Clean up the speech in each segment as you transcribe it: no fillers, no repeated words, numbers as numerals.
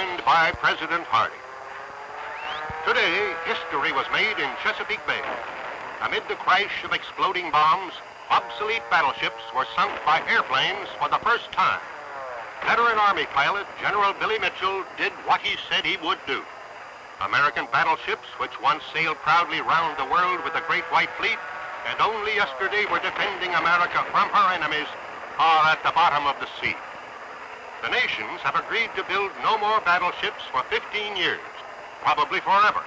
signed by President Harding. Today, history was made in Chesapeake Bay. Amid the crash of exploding bombs, obsolete battleships were sunk by airplanes for the first time. Veteran Army pilot General Billy Mitchell did what he said he would do. American battleships, which once sailed proudly round the world with the Great White Fleet, and only yesterday were defending America from her enemies, are at the bottom of the sea. The nations have agreed to build no more battleships for 15 years, probably forever.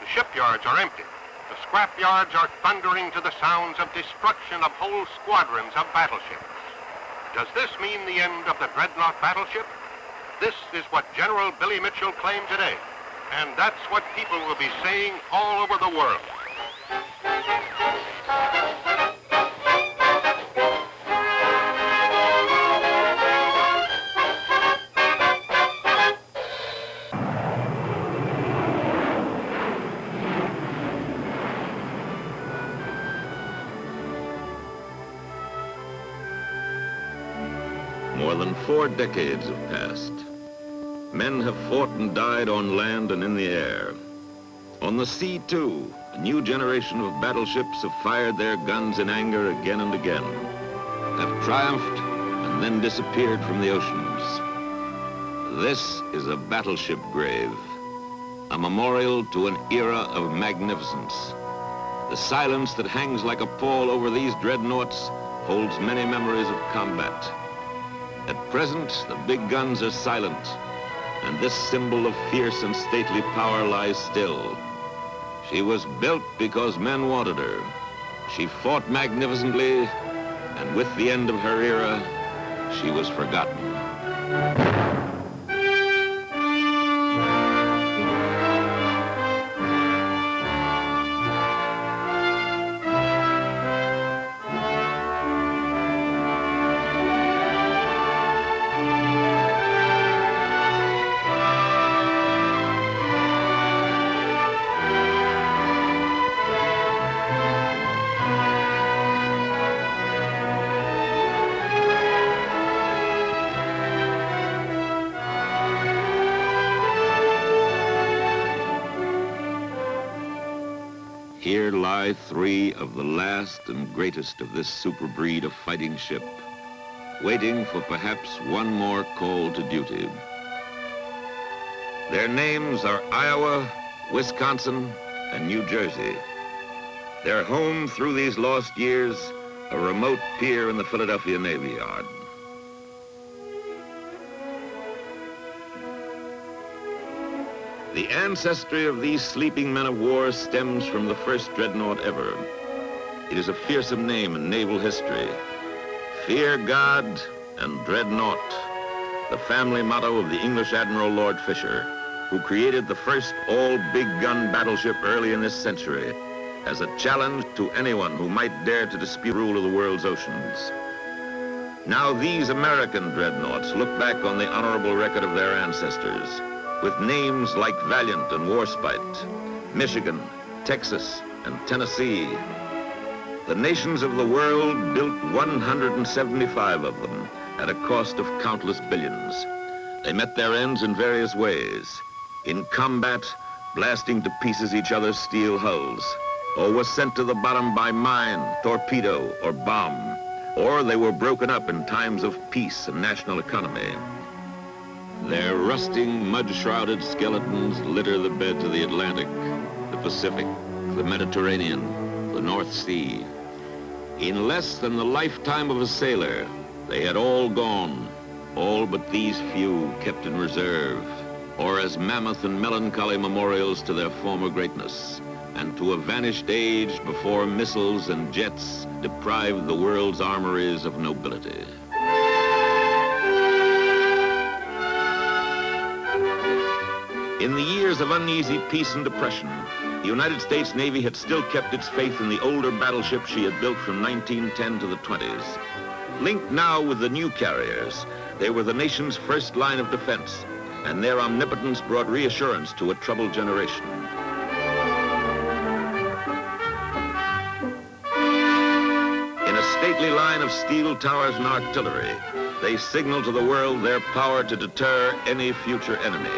The shipyards are empty. The scrap yards are thundering to the sounds of destruction of whole squadrons of battleships. Does this mean the end of the dreadnought battleship? This is what General Billy Mitchell claimed today, and that's what people will be saying all over the world. More than 4 decades have passed. Men have fought and died on land and in the air. On the sea, too, a new generation of battleships have fired their guns in anger again and again, have triumphed and then disappeared from the oceans. This is a battleship grave, a memorial to an era of magnificence. The silence that hangs like a pall over these dreadnoughts holds many memories of combat. At present, the big guns are silent, and this symbol of fierce and stately power lies still. She was built because men wanted her. She fought magnificently, and with the end of her era, she was forgotten. Here lie 3 of the last and greatest of this super breed of fighting ship, waiting for perhaps one more call to duty. Their names are Iowa, Wisconsin, and New Jersey. Their home through these lost years, a remote pier in the Philadelphia Navy Yard. The ancestry of these sleeping men of war stems from the first dreadnought ever. It is a fearsome name in naval history. Fear God and dreadnought, the family motto of the English Admiral Lord Fisher, who created the first all-big gun battleship early in this century as a challenge to anyone who might dare to dispute rule of the world's oceans. Now these American dreadnoughts look back on the honorable record of their ancestors, with names like Valiant and Warspite, Michigan, Texas, and Tennessee. The nations of the world built 175 of them at a cost of countless billions. They met their ends in various ways. In combat, blasting to pieces each other's steel hulls, or were sent to the bottom by mine, torpedo, or bomb, or they were broken up in times of peace and national economy. Their rusting, mud-shrouded skeletons litter the beds of the Atlantic, the Pacific, the Mediterranean, the North Sea. In less than the lifetime of a sailor, they had all gone, all but these few kept in reserve, or as mammoth and melancholy memorials to their former greatness, and to a vanished age before missiles and jets deprived the world's armories of nobility. In the years of uneasy peace and depression, the United States Navy had still kept its faith in the older battleships she had built from 1910 to the 20s. Linked now with the new carriers, they were the nation's first line of defense, and their omnipotence brought reassurance to a troubled generation. In a stately line of steel towers and artillery, They signal to the world their power to deter any future enemy.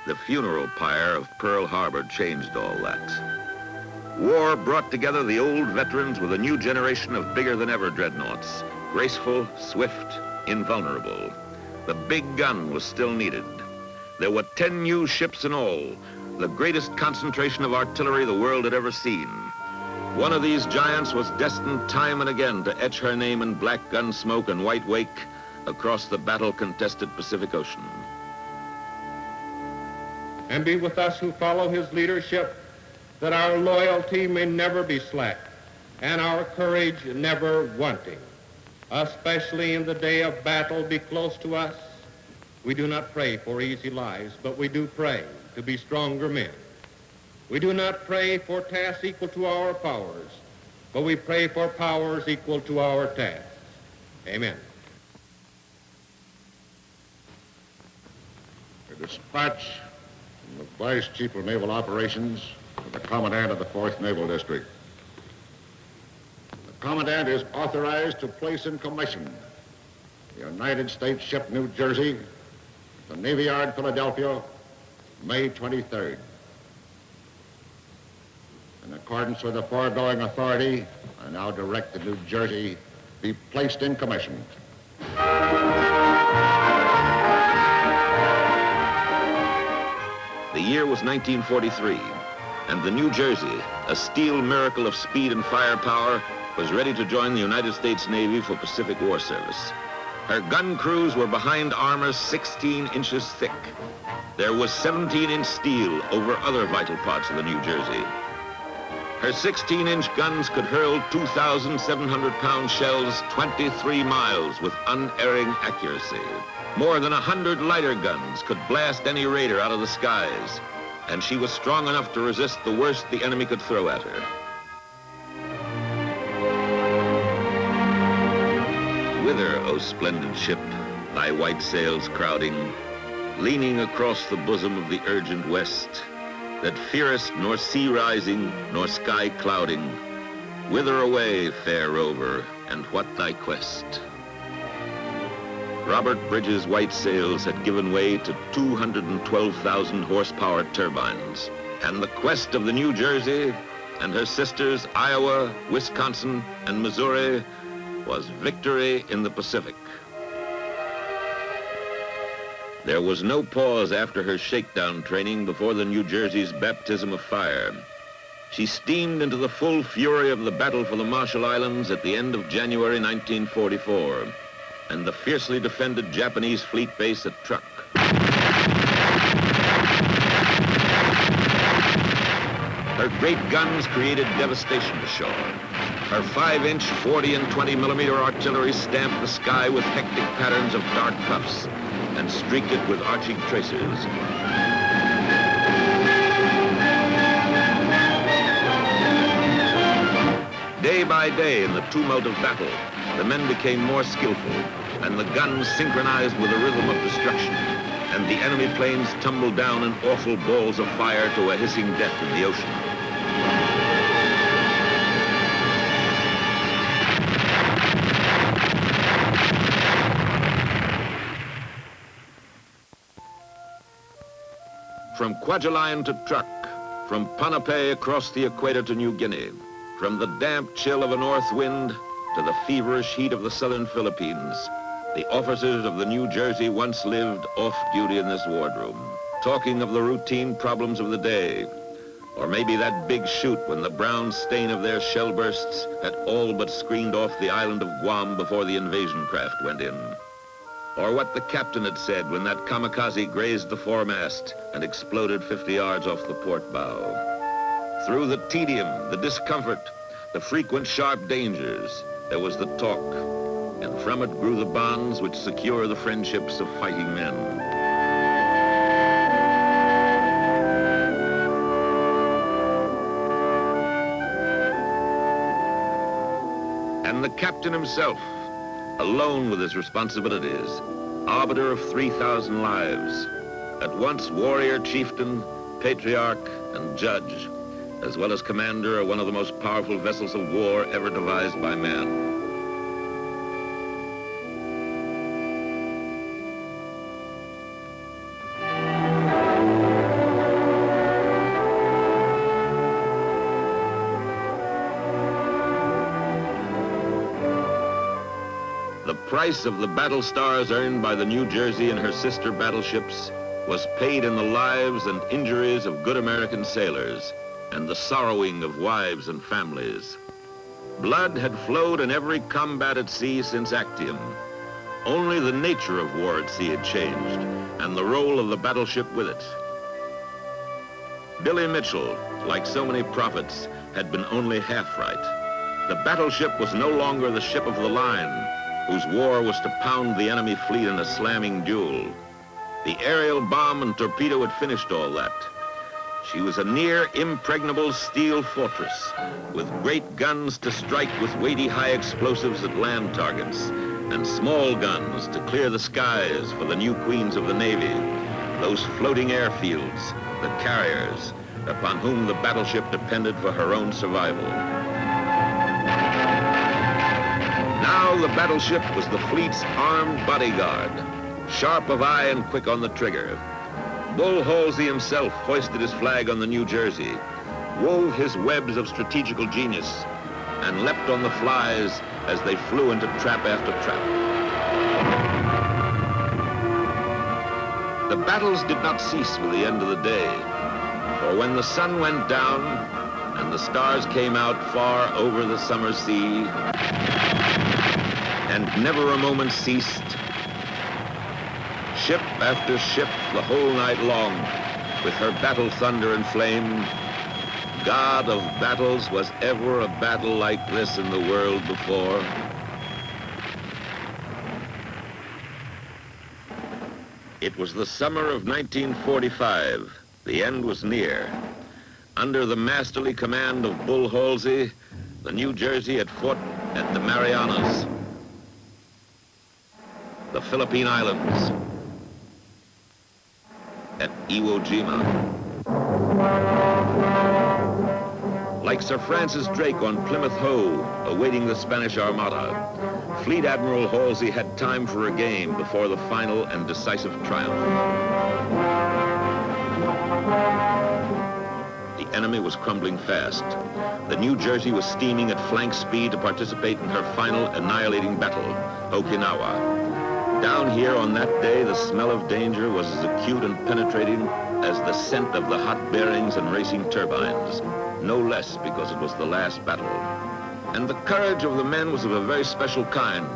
The funeral pyre of Pearl Harbor changed all that. War brought together the old veterans with a new generation of bigger-than-ever dreadnoughts, graceful, swift, invulnerable. The big gun was still needed. There were 10 new ships in all, the greatest concentration of artillery the world had ever seen. One of these giants was destined time and again to etch her name in black gun smoke and white wake across the battle-contested Pacific Ocean. And be with us who follow his leadership, that our loyalty may never be slack, and our courage never wanting. Especially in the day of battle, be close to us. We do not pray for easy lives, but we do pray to be stronger men. We do not pray for tasks equal to our powers, but we pray for powers equal to our tasks. Amen. A dispatch from the Vice Chief of Naval Operations to the Commandant of the 4th Naval District. The Commandant is authorized to place in commission the United States ship New Jersey, the Navy Yard, Philadelphia, May 23rd. In accordance with the foregoing authority, I now direct the New Jersey be placed in commission. The year was 1943, and the New Jersey, a steel miracle of speed and firepower, was ready to join the United States Navy for Pacific War service. Her gun crews were behind armor 16 inches thick. There was 17-inch steel over other vital parts of the New Jersey. Her 16-inch guns could hurl 2,700-pound shells 23 miles with unerring accuracy. More than 100 lighter guns could blast any raider out of the skies, and she was strong enough to resist the worst the enemy could throw at her. Whither, O splendid ship, thy white sails crowding, leaning across the bosom of the urgent west, that fearest nor sea rising, nor sky clouding, whither away, fair rover, and what thy quest? Robert Bridges' white sails had given way to 212,000 horsepower turbines, and the quest of the New Jersey and her sisters Iowa, Wisconsin, and Missouri was victory in the Pacific. There was no pause after her shakedown training before the New Jersey's baptism of fire. She steamed into the full fury of the battle for the Marshall Islands at the end of January 1944, and the fiercely defended Japanese fleet base at Truk. Her great guns created devastation ashore. Her 5-inch, 40 and 20 millimeter artillery stamped the sky with hectic patterns of dark puffs and streaked it with arching tracers. Day by day in the tumult of battle, the men became more skillful, and the guns synchronized with a rhythm of destruction, and the enemy planes tumbled down in awful balls of fire to a hissing death in the ocean. From Kwajalein to Truk, from Ponape across the equator to New Guinea, from the damp chill of a north wind to the feverish heat of the southern Philippines, the officers of the New Jersey once lived off duty in this wardroom, talking of the routine problems of the day, or maybe that big shoot when the brown stain of their shell bursts had all but screened off the island of Guam before the invasion craft went in. Or what the captain had said when that kamikaze grazed the foremast and exploded 50 yards off the port bow. Through the tedium, the discomfort, the frequent sharp dangers, there was the talk, and from it grew the bonds which secure the friendships of fighting men. And the captain himself, alone with his responsibilities, arbiter of 3,000 lives, at once warrior, chieftain, patriarch, and judge, as well as commander of one of the most powerful vessels of war ever devised by man. price of the battle stars earned by the New Jersey and her sister battleships was paid in the lives and injuries of good American sailors and the sorrowing of wives and families. Blood had flowed in every combat at sea since Actium. Only the nature of war at sea had changed, and the role of the battleship with it. Billy Mitchell, like so many prophets, had been only half right. The battleship was no longer the ship of the line, whose war was to pound the enemy fleet in a slamming duel. The aerial bomb and torpedo had finished all that. She was a near impregnable steel fortress with great guns to strike with weighty high explosives at land targets and small guns to clear the skies for the new queens of the Navy, those floating airfields, the carriers, upon whom the battleship depended for her own survival. Now the battleship was the fleet's armed bodyguard, sharp of eye and quick on the trigger. Bull Halsey himself hoisted his flag on the New Jersey, wove his webs of strategical genius, and leapt on the flies as they flew into trap after trap. The battles did not cease with the end of the day, for when the sun went down and the stars came out far over the summer sea, and never a moment ceased, ship after ship the whole night long, with her battle thunder and flame, God of battles, was ever a battle like this in the world before? It was the summer of 1945. The end was near. Under the masterly command of Bull Halsey, the New Jersey had fought at the Marianas, the Philippine Islands, at Iwo Jima. Like Sir Francis Drake on Plymouth Hoe, awaiting the Spanish Armada, Fleet Admiral Halsey had time for a game before the final and decisive triumph. The enemy was crumbling fast. The New Jersey was steaming at flank speed to participate in her final annihilating battle, Okinawa. Down here on that day, the smell of danger was as acute and penetrating as the scent of the hot bearings and racing turbines, no less because it was the last battle. And the courage of the men was of a very special kind,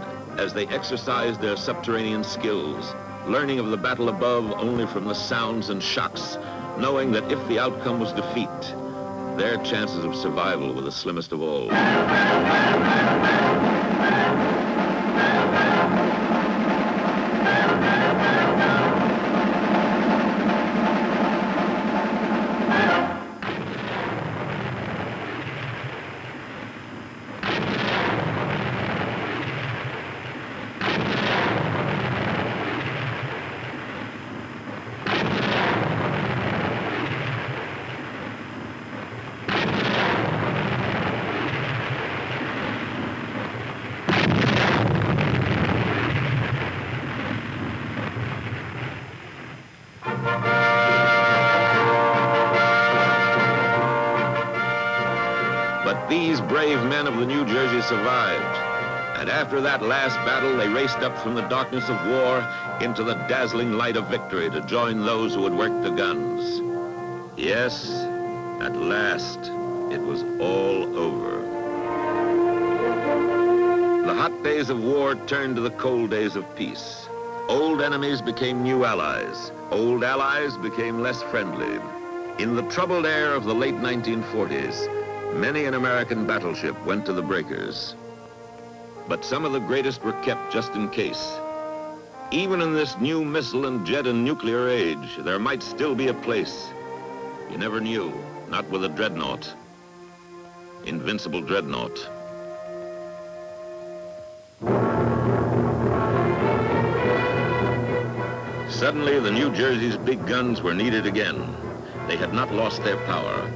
as they exercised their subterranean skills, learning of the battle above only from the sounds and shocks, knowing that if the outcome was defeat, their chances of survival were the slimmest of all. These brave men of the New Jersey survived, and after that last battle, they raced up from the darkness of war into the dazzling light of victory to join those who had worked the guns. Yes, at last, it was all over. The hot days of war turned to the cold days of peace. Old enemies became new allies. Old allies became less friendly. In the troubled air of the late 1940s, many an American battleship went to the breakers. But some of the greatest were kept just in case. Even in this new missile and jet and nuclear age, there might still be a place. You never knew, not with a dreadnought. Invincible dreadnought. Suddenly, the New Jersey's big guns were needed again. They had not lost their power.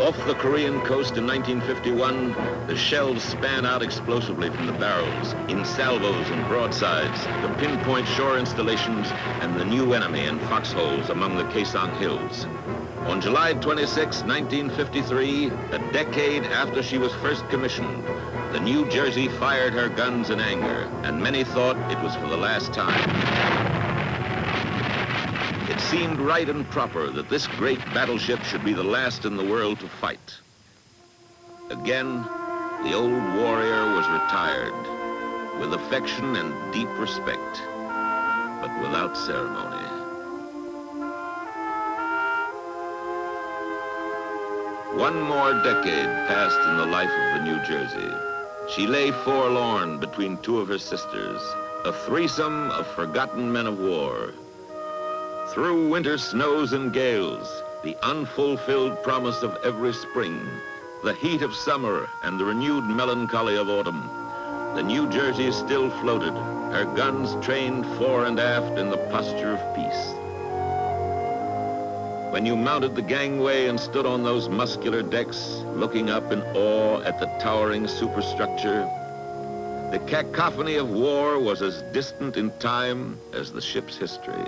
Off the Korean coast in 1951, the shells span out explosively from the barrels in salvos and broadsides to pinpoint shore installations and the new enemy in foxholes among the Kaesong Hills. On July 26, 1953, a decade after she was first commissioned, The New Jersey fired her guns in anger, and many thought it was for the last time. It seemed right and proper that this great battleship should be the last in the world to fight. Again, the old warrior was retired, with affection and deep respect, but without ceremony. One more decade passed in the life of the New Jersey. She lay forlorn between two of her sisters, a threesome of forgotten men of war. Through winter snows and gales, the unfulfilled promise of every spring, the heat of summer and the renewed melancholy of autumn, the New Jersey still floated, her guns trained fore and aft in the posture of peace. When you mounted the gangway and stood on those muscular decks, looking up in awe at the towering superstructure, the cacophony of war was as distant in time as the ship's history.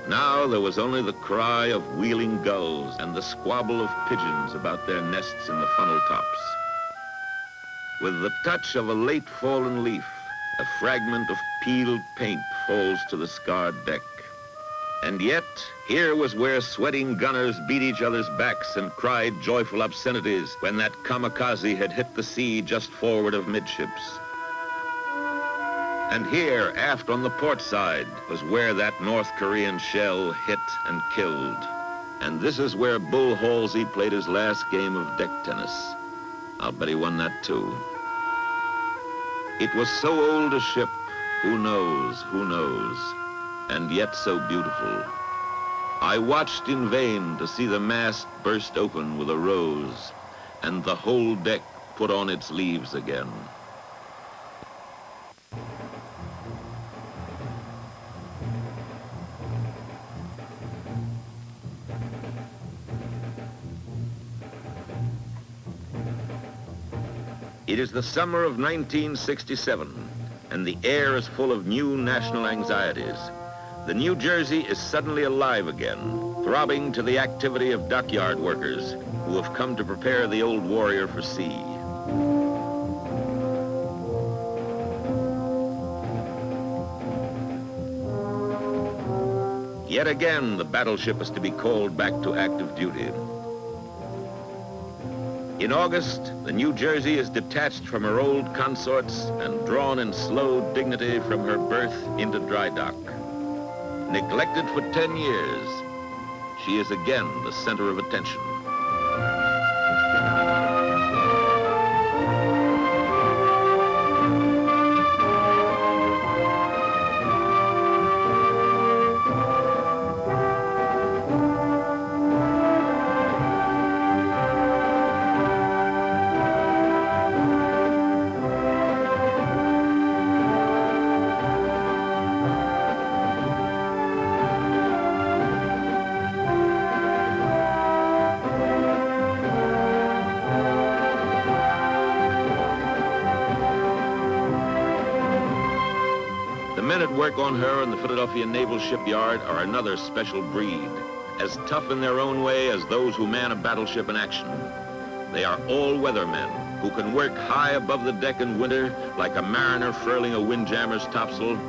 Now there was only the cry of wheeling gulls and the squabble of pigeons about their nests in the funnel tops. With the touch of a late fallen leaf, a fragment of peeled paint falls to the scarred deck. And yet, here was where sweating gunners beat each other's backs and cried joyful obscenities when that kamikaze had hit the sea just forward of midships. And here, aft on the port side, was where that North Korean shell hit and killed. And this is where Bull Halsey played his last game of deck tennis. I'll bet he won that too. It was so old a ship, who knows, and yet so beautiful. I watched in vain to see the mast burst open with a rose, and the whole deck put on its leaves again. It is the summer of 1967, and the air is full of new national anxieties. The New Jersey is suddenly alive again, throbbing to the activity of dockyard workers who have come to prepare the old warrior for sea. Yet again, the battleship is to be called back to active duty. In August, the New Jersey is detached from her old consorts and drawn in slow dignity from her berth into drydock. Neglected for 10 years, she is again the center of attention. Work on her in the Philadelphia Naval Shipyard are another special breed, as tough in their own way as those who man a battleship in action. They are all-weather men who can work high above the deck in winter like a mariner furling a windjammer's topsail,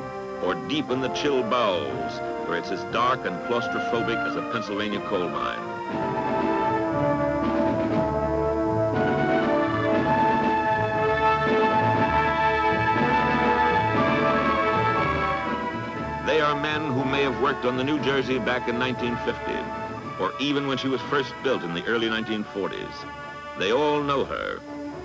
or deep in the chill bowels where it's as dark and claustrophobic as a Pennsylvania coal mine. They are men who may have worked on the New Jersey back in 1950, or even when she was first built in the early 1940s. They all know her,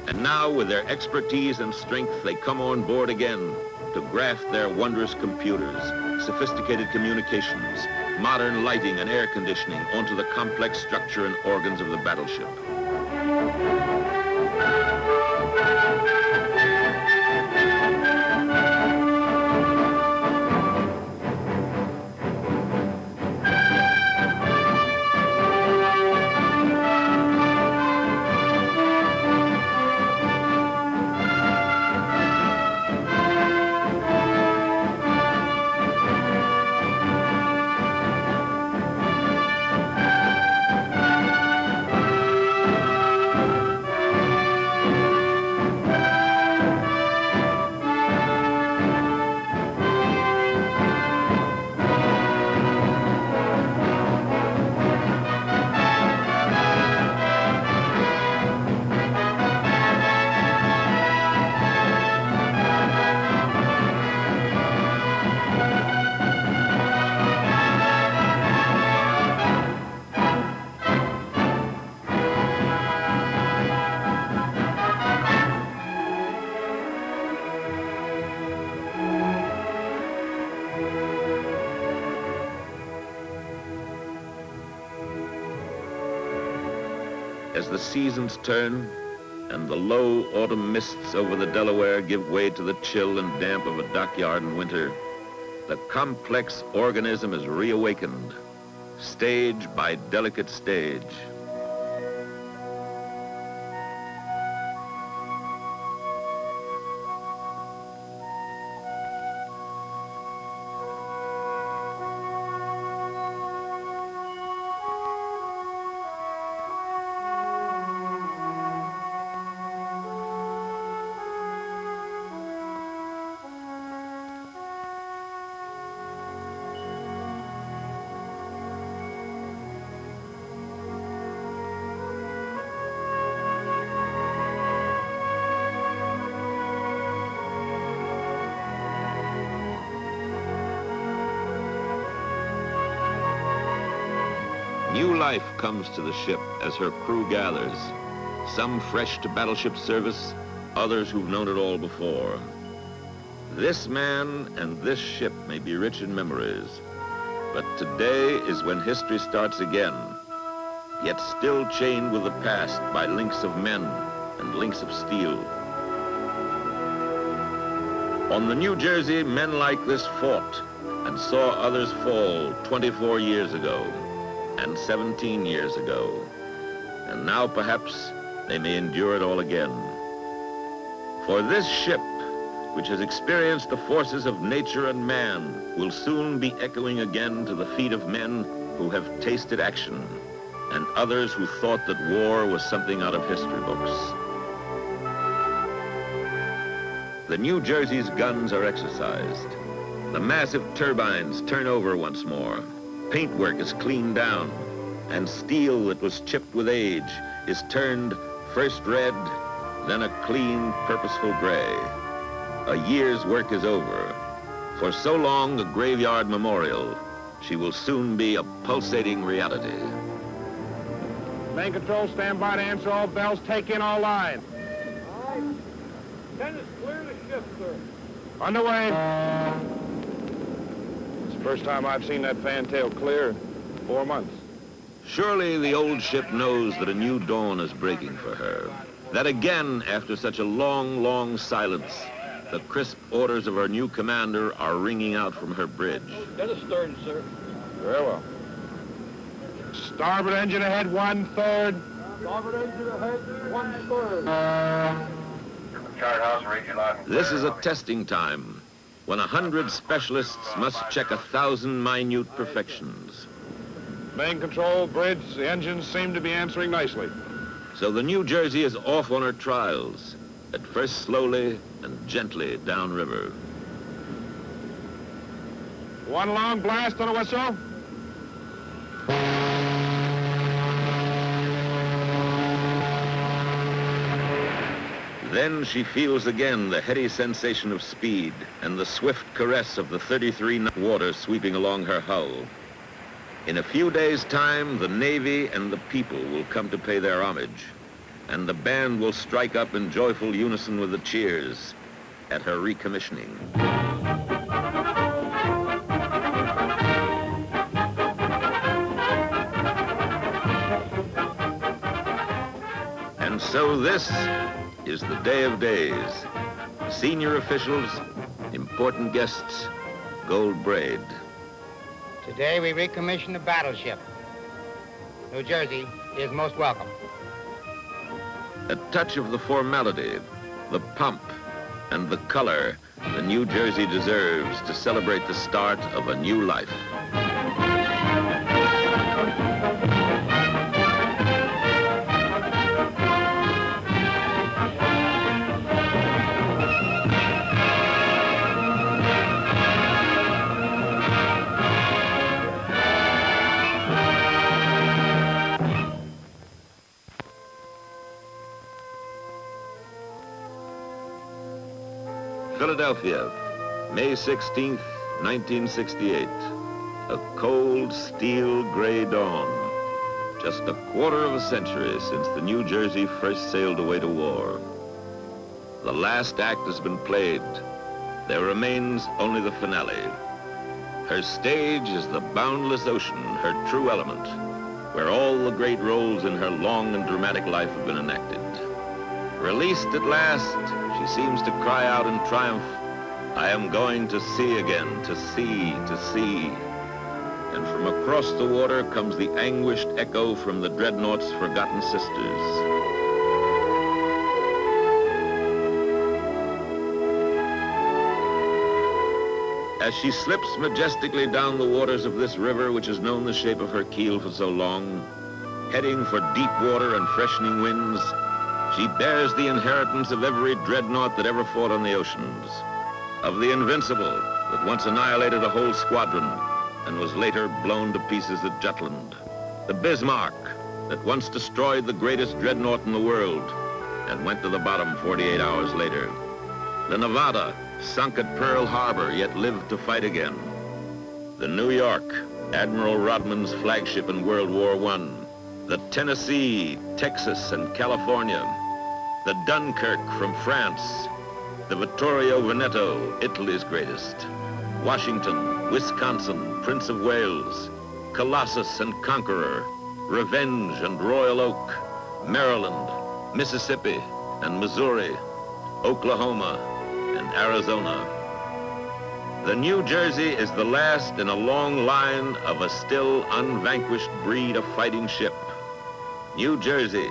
and now with their expertise and strength, they come on board again to graft their wondrous computers, sophisticated communications, modern lighting and air conditioning onto the complex structure and organs of the battleship. As the seasons turn and the low autumn mists over the Delaware give way to the chill and damp of a dockyard in winter, the complex organism is reawakened, stage by delicate stage. New life comes to the ship as her crew gathers, some fresh to battleship service, others who've known it all before. This man and this ship may be rich in memories, but today is when history starts again, yet still chained with the past by links of men and links of steel. On the New Jersey, men like this fought and saw others fall 24 years ago. And 17 years ago. And now perhaps they may endure it all again. For this ship, which has experienced the forces of nature and man, will soon be echoing again to the feet of men who have tasted action, and others who thought that war was something out of history books. The New Jersey's guns are exercised. The massive turbines turn over once more. Paintwork is cleaned down, and steel that was chipped with age is turned first red, then a clean, purposeful gray. A year's work is over. For so long a graveyard memorial, she will soon be a pulsating reality. Main control, stand by to answer all bells. Take in all lines. All right. Dennis, clear the ship, sir. Underway. First time I've seen that fantail clear in 4 months. Surely the old ship knows that a new dawn is breaking for her. That again, after such a long, long silence, the crisp orders of our new commander are ringing out from her bridge. Dennis stern, sir. Very well. Starboard engine ahead, 1/3. Starboard engine ahead, 1/3. Chart house, read your line. This is a testing time, when 100 specialists must check 1,000 minute perfections. Main control, bridge, the engines seem to be answering nicely. So the New Jersey is off on her trials, at first slowly and gently downriver. One long blast on a whistle. Then she feels again the heady sensation of speed and the swift caress of the 33-knot water sweeping along her hull. In a few days' time, the Navy and the people will come to pay their homage, and the band will strike up in joyful unison with the cheers at her recommissioning. And so this is the day of days. Senior officials, important guests, gold braid. Today we recommission the battleship. New Jersey is most welcome. A touch of the formality, the pomp, and the color the New Jersey deserves to celebrate the start of a new life. Philadelphia, May 16th, 1968. A cold, steel gray dawn. Just a quarter of a century since the New Jersey first sailed away to war. The last act has been played. There remains only the finale. Her stage is the boundless ocean, her true element. where all the great roles in her long and dramatic life have been enacted. Released at last, she seems to cry out in triumph, "I am going to sea again, to sea, to sea." And from across the water comes the anguished echo from the dreadnought's forgotten sisters. As she slips majestically down the waters of this river, which has known the shape of her keel for so long, heading for deep water and freshening winds, she bears the inheritance of every dreadnought that ever fought on the oceans, of the Invincible that once annihilated a whole squadron and was later blown to pieces at Jutland, the Bismarck that once destroyed the greatest dreadnought in the world and went to the bottom 48 hours later, the Nevada, sunk at Pearl Harbor, yet lived to fight again. The New York, Admiral Rodman's flagship in World War I. The Tennessee, Texas, and California. The Dunkirk from France. The Vittorio Veneto, Italy's greatest. Washington, Wisconsin, Prince of Wales. Colossus and Conqueror. Revenge and Royal Oak. Maryland, Mississippi, and Missouri. Oklahoma, and Arizona. The New Jersey is the last in a long line of a still unvanquished breed of fighting ship. New Jersey,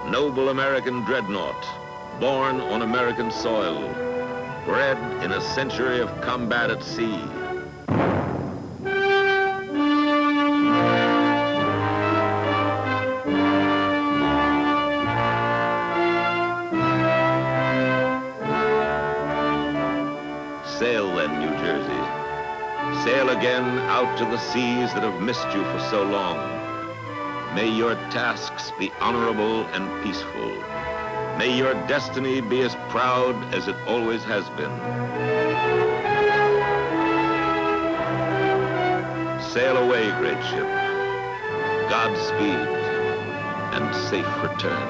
noble American dreadnought, born on American soil, bred in a century of combat at sea. Sail then, New Jersey. Sail again out to the seas that have missed you for so long. May your tasks be honorable and peaceful. May your destiny be as proud as it always has been. Sail away, great ship. Godspeed and safe return.